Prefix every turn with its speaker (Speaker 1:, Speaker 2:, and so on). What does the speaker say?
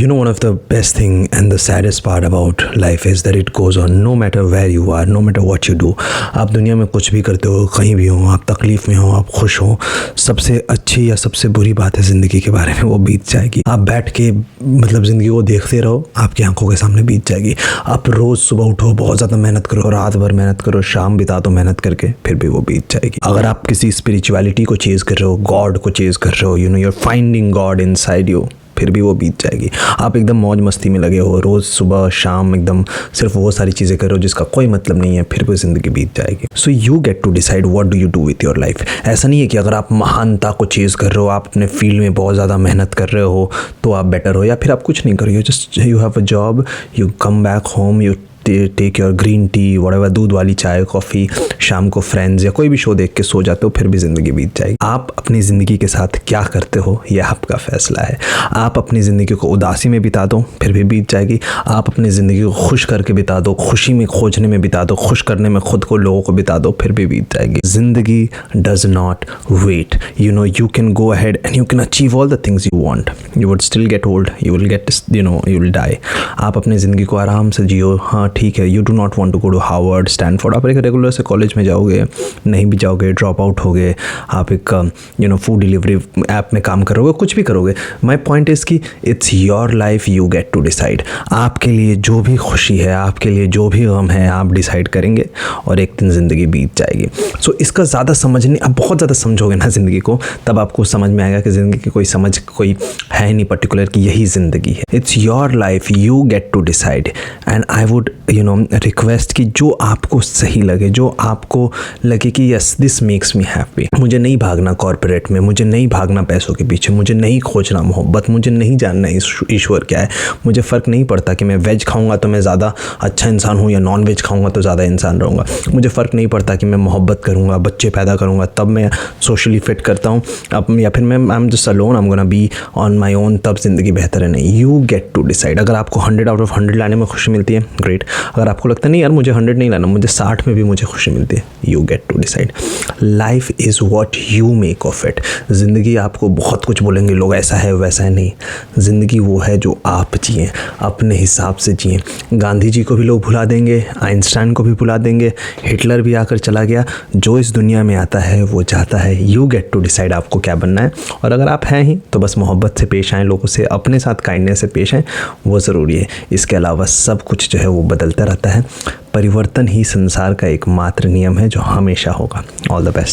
Speaker 1: You know, one of the best thing and the saddest part about life is that it goes on no matter where you are, no matter what you do. आप दुनिया में कुछ भी करते हो, कहीं भी हो, आप तकलीफ़ में हो, आप खुश हो, सबसे अच्छी या सबसे बुरी बात है ज़िंदगी के बारे में वो बीत जाएगी। आप बैठ के मतलब ज़िंदगी को देखते रहो, आपकी आंखों के सामने बीत जाएगी। आप रोज़ सुबह उठो, बहुत ज़्यादा मेहनत करो, रात भर मेहनत करो, शाम बिता दो मेहनत करके, फिर भी वो बीत जाएगी। अगर आप किसी स्पिरिचुअलिटी को चेज़ कर रहे हो, गॉड को चेज़ कर रहे हो, you know you are finding God inside you, फिर भी वो बीत जाएगी। आप एकदम मौज मस्ती में लगे हो, रोज़ सुबह शाम एकदम सिर्फ वो सारी चीज़ें कर रहे हो जिसका कोई मतलब नहीं है, फिर भी ज़िंदगी बीत जाएगी। So you get to decide what do you do with your life. ऐसा नहीं है कि अगर आप महानता को चेज़ कर रहे हो, आप अपने फील्ड में बहुत ज़्यादा मेहनत कर रहे हो तो आप बेटर हो, या फिर आप कुछ नहीं कर रहे हो, just you have a job, you come back home, you take your green tea whatever, दूध वाली चाय कॉफ़ी, शाम को फ्रेंड्स या कोई भी शो देख के सो जाते हो, फिर भी ज़िंदगी बीत जाएगी। आप अपनी ज़िंदगी के साथ क्या करते हो यह आपका फ़ैसला है। आप अपनी ज़िंदगी को उदासी में बिता दो, फिर भी बीत जाएगी। आप अपनी ज़िंदगी को खुश करके बिता दो, खुशी में खोजने में बिता दो, खुश करने में खुद को लोगों को बिता दो, फिर भी बीत जाएगी। ज़िंदगी does not wait. You know you can go ahead and you can achieve all the things you want, you would still get old, you will get you will die. आप अपनी ज़िंदगी को आराम से जियो। हाँ ठीक है, you do not want to go to Harvard, Stanford, आप एक रेगुलर से कॉलेज में जाओगे, नहीं भी जाओगे, ड्रॉप आउट होगे, आप एक फूड डिलीवरी ऐप में काम करोगे, कुछ भी करोगे। माय पॉइंट इज़ कि it's your life, you get to decide. आपके लिए जो भी खुशी है, आपके लिए जो भी गम है, आप डिसाइड करेंगे और एक दिन ज़िंदगी बीत जाएगी। सो इसका ज़्यादा समझने, आप बहुत ज़्यादा समझोगे ना ज़िंदगी को, तब आपको समझ में आएगा कि ज़िंदगी की कोई है नहीं पर्टिकुलर कि यही ज़िंदगी है। It's your life, you get to decide. And I would request कि जो आपको सही लगे, जो आपको लगे कि yes this makes me happy. मुझे नहीं भागना कॉर्पोरेट में, मुझे नहीं भागना पैसों के पीछे, मुझे नहीं खोजना मोहब्बत, मुझे नहीं जानना ईश्वर क्या है। मुझे फ़र्क नहीं पड़ता कि मैं वेज खाऊंगा तो मैं ज़्यादा अच्छा इंसान हूँ या नॉन वेज खाऊंगा तो ज़्यादा इंसान रहूँगा। मुझे फ़र्क नहीं पड़ता कि मैं मोहब्बत करूँगा, बच्चे पैदा करूँगा तब मैं सोशली फिट करता हूँ अब, या फिर मैं I am just alone, I am gonna be on my own, तब ज़िंदगी बेहतर है। नहीं, यू गेट टू डिसाइड। अगर आपको 100 आउट ऑफ 100 लाने में खुशी मिलती है, ग्रेट। अगर आपको लगता है नहीं यार मुझे 100 नहीं लाना, मुझे 60 में भी मुझे खुशी मिलती है, you get to decide. Life is what you make of it. ज़िंदगी आपको बहुत कुछ बोलेंगे लोग, ऐसा है वैसा है, नहीं। ज़िंदगी वो है जो आप जिए, अपने हिसाब से जिए। गांधी जी को भी लोग भुला देंगे, आइंस्टाइन को भी भुला देंगे, हिटलर भी आकर चला गया। जो इस दुनिया में आता है वो जाता है। यू गेट टू डिसाइड आपको क्या बनना है। और अगर आप हैं ही तो बस मोहब्बत से पेश आएँ, लोगों से अपने साथ काइंडनेस से पेश आएँ, वो ज़रूरी है। इसके अलावा सब कुछ जो है वो बदलता रहता है। परिवर्तन ही संसार का एकमात्र नियम है जो हमेशा होगा। All the best.